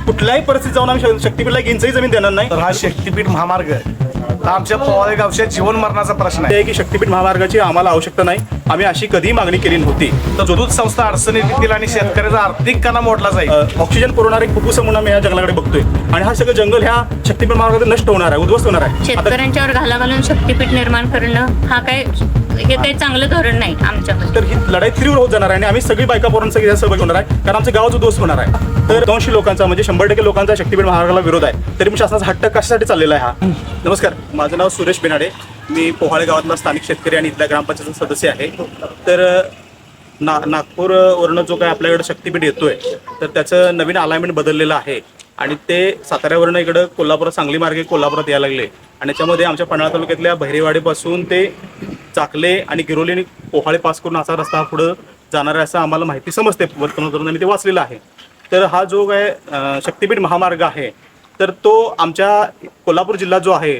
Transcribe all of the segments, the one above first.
कुठल्याही परिस्थितीत जाऊन आम्ही शक्तीपीठला एक इंचही जमीन देणार नाही. तर हा शक्तीपीठ महामार्ग हा आमच्या पोवाळे गावच्या जीवन मरणाचा प्रश्न आहे आहे की शक्तीपीठ महामार्गाची आम्हाला आवश्यकता नाही. आम्ही अशी कधीही मागणी केली नव्हती. तर दूध संस्था अडचणीत येतील आणि शेतकऱ्याचा आर्थिक कणा मोडला जाईल. ऑक्सिजन पुरवणारे फुफ्फुस म्हणून आम्ही या जंगलाकडे बघतोय आणि हा सगळं जंगल ह्या शक्तीपीठ महामार्गात नष्ट होणार आहे, उद्ध्वस्त होणार आहे. शेतकऱ्यांच्यावर घाला घालून शक्तीपीठ निर्माण करणं हे काही चांगलं धोरण नाही आमच्याकडे. तर ही लढाई तीव्र होत जाणार आहे आणि आम्ही सगळी बायका पोरांचा सहभागी होणार आहे, कारण आमचं गावच उद्ध्वस्त होणार आहे. तर 200 लोकांचा म्हणजे 100% लोकांचा शक्तीपीठ महामार्गाला विरोध आहे. तरी पण शासनाचा हट्ट कशासाठी चाललेला आहे हा? नमस्कार, माझं नाव सुरेश बेनाडे. मी पोहाळे गावातला स्थानिक शेतकरी आणि इथल्या ग्रामपंचायत सदस्य आहे. तर नागपूरवरनं जो काय आपल्याकडे शक्तीपीठ येतोय तर त्याचं नवीन अलाइनमेंट बदललेलं आहे आणि ते साताऱ्यावरनं इकडं कोल्हापुरात सांगली मार्गे कोल्हापुरात यायला लागले आणि त्याच्यामध्ये आमच्या पन्हाळा तालुक्यातल्या बहिरेवाडीपासून ते चाकले आणि गिरोली आणि पोहाळे पास करून असा रस्ता पुढं जाणार आहे असं आम्हाला माहिती समजते वर्तमानपत्रातून, आम्ही ते वाचलेलं आहे. तर हा जो काय शक्तीपीठ महामार्ग आहे तर तो आमच्या कोल्हापूर जिल्हा जो आहे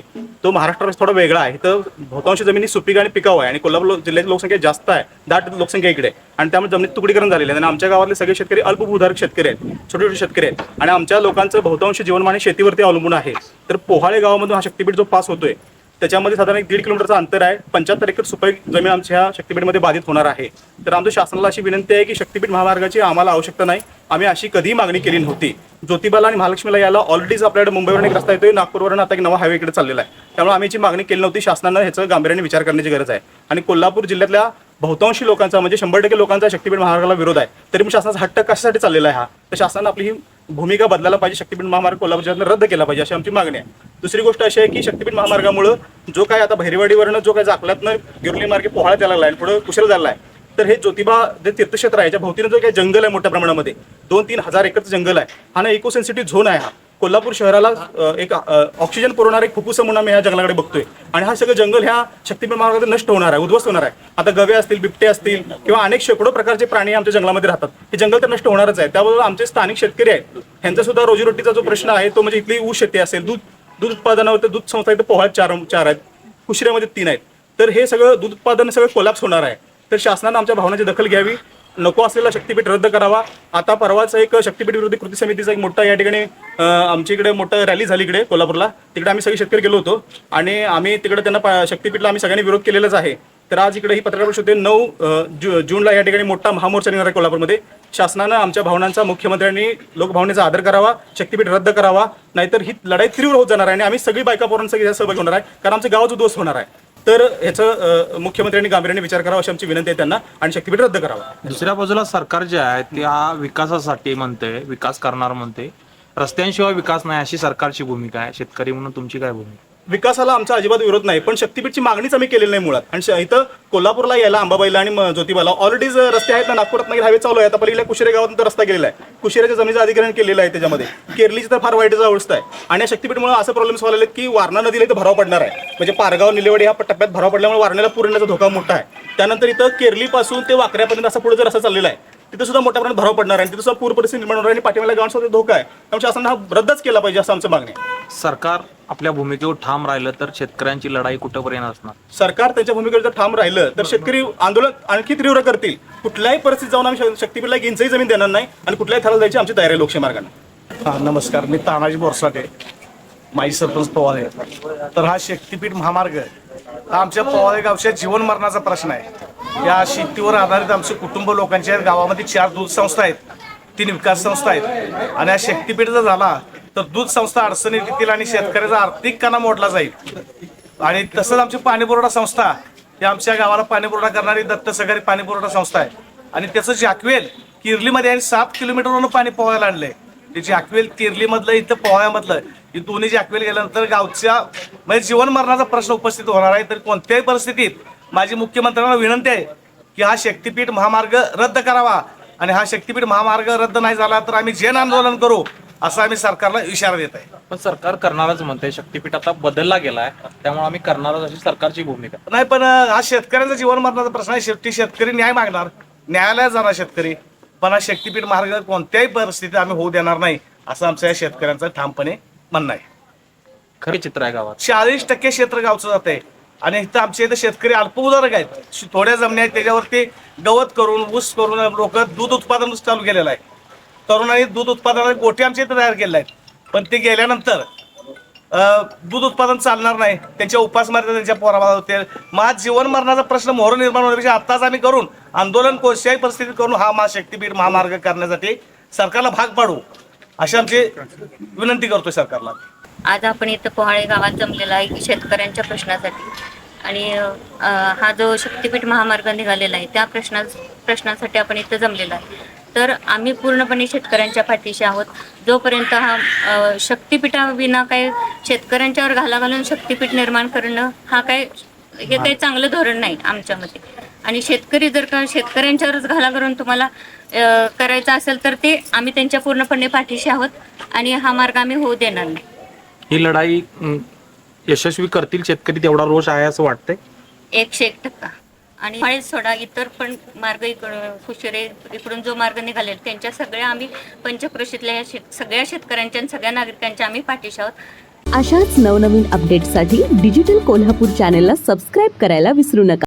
तो महाराष्ट्रात थोडा वेगळा आहे. तर बहुतांश जमिनी सुपीक आणि पिकाऊ आहे आणि कोल्हापूर जिल्ह्याची लोकसंख्या जास्त आहे, दाट लोकसंख्या इकडे, आणि त्यामुळे जमिनीत तुकडीकरण झालेलं आहे. आणि आमच्या गावातले सगळे शेतकरी अल्पभूधारक शेतकरी आहेत, छोटे छोटे शेतकरी आहेत आणि आमच्या लोकांचं बहुतांश जीवनमान शेतीवरती अवलंबून आहे. तर पोहाळे गावामधून हा शक्तीपीठ जो पास होतोय त्याच्यामध्ये साधारण 1.5 किलोमीटरचं अंतर आहे. 75 एकर सुपीक जमीन आमच्या ह्या शक्तीपीठमध्ये बाधित होणार आहे. तर आमच्या शासनाला अशी विनंती आहे की शक्तीपीठ महामार्गाची आम्हाला आवश्यकता नाही. आम्ही अशी कधीही मागणी केली नव्हती. ज्योतिबाला आणि महालक्ष्मीला यायला ऑलरेडीच आपल्याकडे मुंबईवरून एक रस्ता येतोय, नागपूरवरून आता एक नवा हायवे इकडे चाललेला आहे. त्यामुळे आम्ही याची मागणी केली नव्हती. शासनानं ह्याचं गांभीर्याने विचार करण्याची गरज आहे. आणि कोल्हापूर जिल्ह्यातल्या बहुतांशी लोकांचा म्हणजे 100% लोकांचा शक्तीपीठ महामार्गाला विरोध आहे. तरी पण शासनाचा हट्ट कशासाठी चाललेला आहे हा? तर शासनानं आपली ही भूमिका बदलायला पाहिजे. शक्तीपीठ महामार्ग कोल्हापूर जिल्ह्यात रद्द केला पाहिजे अशी आमची मागणी आहे. दुसरी गोष्ट अशी आहे की शक्तीपीठ महामार्गामुळे जो काय आता बहिरेवाडीवरनं जो काय जाकल्यातनं गिरली मार्गे पोहाळ्यात यायला लागला आहे, पुढे कुशल झाला आहे, तर हे ज्योतिबा जे तीर्थक्षेत्र आहे, याच्या भोवतीनं जो काही जंगल आहे मोठ्या प्रमाणामध्ये 2-3 हजार एकरचं जंगल आहे, हा ना इको सेन्सिटिव्ह झोन आहे. हा कोल्हापूर शहराला एक ऑक्सिजन पुरवणारा एक फुफ्फुस म्हणून आम्ही ह्या जंगलाकडे बघतोय आणि हा सगळं जंगल ह्या शक्तीपीठ महामार्गात नष्ट होणार आहे, उद्ध्वस्त होणार आहे. आता गवे असतील, बिबटे असतील किंवा अनेक शेकडो प्रकारचे प्राणी आमच्या जंगलामध्ये राहतात. हे जंगल तर नष्ट होणारच आहे. त्याबरोबर आमचे स्थानिक शेतकरी आहेत, ह्यांचा सुद्धा रोजीरोटीचा जो प्रश्न आहे तो म्हणजे इथली ऊस शेती असेल, दूध उत्पादनावर दूध संस्था इथं पोहाळ्यात 4 आहेत, कुशिऱ्यामध्ये 3 आहेत. तर हे सगळं दूध उत्पादन सगळं कोलॅप्स होणार आहे. तर शासनानं आमच्या भावनाची दखल घ्यावी, नको असलेला शक्तीपीठ रद्द करावा. आता परवाच एक शक्तीपीठ विरोधी कृती समितीचा एक मोठा या ठिकाणी आमच्या इकडे मोठं रॅली झाली इकडे कोल्हापूरला. तिकडे आम्ही सगळे शेतकरी गेलो होतो आणि आम्ही तिकडे त्यांना शक्तीपीठला आम्ही सगळ्यांनी विरोध केलेलाच आहे. तर आज इकडे ही पत्रकार परिषद होते. 9 जूनला या ठिकाणी मोठा महामोर्चा निघणार आहे कोल्हापूरमध्ये. शासनानं आमच्या भावनांचा, मुख्यमंत्र्यांनी लोकभावनेचा आदर करावा, शक्तीपीठ रद्द करावा, नाहीतर ही लढाई तीव्र होत जाणार आहे आणि आम्ही सगळी बायका पोरांचा सहभागी होणार आहे, कारण आमचं गावच उद्ध्वस्त होणार आहे. तर ह्याचं मुख्यमंत्र्यांनी गांभीर्याने विचार करावा अशी आमची विनंती आहे त्यांना, आणि शक्तीपीठ रद्द करावा. दुसऱ्या बाजूला सरकार जे आहे ते हा विकासासाठी म्हणते, विकास करणार म्हणते, रस्त्यांशिवाय विकास नाही अशी सरकारची भूमिका आहे. शेतकरी म्हणून तुमची काय भूमिका? विकासाला आमचा अजिबात विरोध नाही, पण शक्तीपीठची मागणीच आम्ही केलेली नाही मुळात. आणि इथं कोल्हापूरला यायला अंबाबाईला आणि ज्योतिबाला ऑलरेडीच रस्ते आहेत ना. नागपुरात हायवे चालू आहे. आता पहिल्या कुशिरे गावातून तर रस्ता गेलेला आहे, कुशिऱ्याच्या जमिनीचं अधिग्रहण केलेलं आहे. त्याच्यामध्ये केरलीची तर फार वाईट अवस्था आहे. आणि या शक्तीपीठमुळे असं प्रॉब्लेम्स व्हायला आहेत की वारणा नदीला इथं भराव पडणार आहे. म्हणजे पारगाव निलेवाडी ह्या टप्प्यात भराव पडल्यामुळे वारण्याला पूरण्याचा धोका मोठा आहे. त्यानंतर इथं केरलीपासून ते वाकऱ्यापर्यंत असं पुढे जर असं चाललेलं आहे, तिथे सुद्धा मोठ्या प्रमाणात भराव पडणार आहे आणि तिथे सुद्धा पूर परिस्थिती निर्माण होणार आहे आणि पाठीमागल्या गावांसोबत धोका आहे. त्यामुळे शासनानं हा रद्दच केला पाहिजे असं आमचं मागणी आहे. सरकार आपल्या भूमिकेवर ठाम राहिलं तर शेतकऱ्यांची लढाई कुठेपर्यंत असणार? सरकार त्यांच्या भूमिकेवर जर ठाम राहिलं तर शेतकरी आंदोलन आणखी तीव्र करतील. कुठल्याही परिस्थितीत जाऊन आम्ही शक्तीपीठला एक इंचही जमीन देणार नाही आणि कुठल्याही थराला जायची आमची तयारी आहे लोकशाही मार्गाने. हा नमस्कार, मी तानाजी बोरसाटे, माजी सरपंच पोवाळे. तर हा शक्तीपीठ महामार्ग हा आमच्या पोवाळे गावच्या जीवन मरणाचा प्रश्न आहे. या शेतीवर आधारित आमचे कुटुंब लोकांचे आहेत. गावामध्ये 4 दूध संस्था आहेत, 3 विकास संस्था आहेत आणि हा शक्तीपीठ जर झाला तर दूध संस्था अडचणीत येतील आणि शेतकऱ्याचा आर्थिक कणा मोडला जाईल. आणि तसंच आमची पाणीपुरवठा संस्था ही आमच्या गावाला पाणीपुरवठा करणारी दत्त सहकारी पाणीपुरवठा संस्था आहे आणि त्याचं जाकवेल किर्लीमध्ये आणि 7 किलोमीटरवरून पाणी पोहायला आणलंय. ते जाकवेल किर्लीमधलं इथं पोहायमधलं ही दोन्ही जाकवेल गेल्यानंतर गावच्या म्हणजे जीवन मरणाचा प्रश्न उपस्थित होणार आहे. तर कोणत्याही परिस्थितीत माझी मुख्यमंत्र्यांना विनंती आहे की हा शक्तीपीठ महामार्ग रद्द करावा आणि हा शक्तीपीठ महामार्ग रद्द नाही झाला तर आम्ही जन आंदोलन करू असं आम्ही सरकारला इशारा देत आहे. पण सरकार करणारच म्हणते, शक्तीपीठ आता बदलला गेलाय त्यामुळे आम्ही करणारच अशी सरकारची भूमिका नाही. पण हा शेतकऱ्यांचा जीवन मरणाचा प्रश्न आहे. शेवटी शेतकरी न्याय मागणार, न्यायालयात जाणार शेतकरी. पण हा शक्तीपीठ मार्ग कोणत्याही परिस्थितीत आम्ही होऊ देणार नाही असं आमच्या या शेतकऱ्यांचं ठामपणे म्हणणं आहे. खरे चित्र आहे गावात 40% क्षेत्र गावचं जात आहे आणि इथं आमच्या इथं शेतकरी अल्पभूधारक आहेत. थोड्या जमिनी आहेत त्याच्यावरती गवत करून ऊस करून लोक दूध उत्पादन चालू केलेलं आहे. तरुणांनी दूध उत्पादनाचे गोठे आमच्या इथे तयार केले आहेत, पण ते गेल्यानंतर दूध उत्पादन चालणार नाही, त्यांच्या उपासमारीचा त्यांच्या पोराबाळा होते. मग आज जीवन मरणाचा प्रश्न मोहर निर्माण होण्यापेक्षा आत्ताच आम्ही करून आंदोलन कोणत्याही परिस्थितीत करून हा शक्तीपीठ महामार्ग करण्यासाठी सरकारला भाग पाडू अशी आमची विनंती करतोय सरकारला. आज आपण इथं पोहाळे गावात जमलेला आहे शेतकऱ्यांच्या प्रश्नासाठी आणि हा जो शक्तीपीठ महामार्ग निघालेला आहे त्या प्रश्नासाठी आपण इथं जमलेला आहे. तर आम्ही पूर्णपणे शेतकऱ्यांच्या पाठीशी आहोत. जोपर्यंत हा शक्तीपीठाविना काय शेतकऱ्यांच्यावर घाला घालून शक्तीपीठ निर्माण करणं हा हे काही चांगलं धोरण नाही आमच्या मते. आणि शेतकरी जर का शेतकऱ्यांच्यावरच घाला करून तुम्हाला करायचं असेल तर ते आम्ही त्यांच्या पूर्णपणे पाठीशी आहोत आणि हा मार्ग आम्ही होऊ देणार नाही. ही लढाई यशस्वी करतील शेतकरी, तेवढा रोष आहे असं वाटतंय? 101%. आणि फळेच सोडा इतर पण मार्ग कुशेरे इकडून जो मार्ग निघालेला त्यांच्या सगळ्या आम्ही पंचक्रोशीतल्या सगळ्या शेतकऱ्यांच्या आणि सगळ्या नागरिकांच्या आम्ही पाठीशी आहोत. अशाच नवनवीन अपडेट्ससाठी डिजिटल कोल्हापूर चॅनेलला सबस्क्राईब करायला विसरू नका.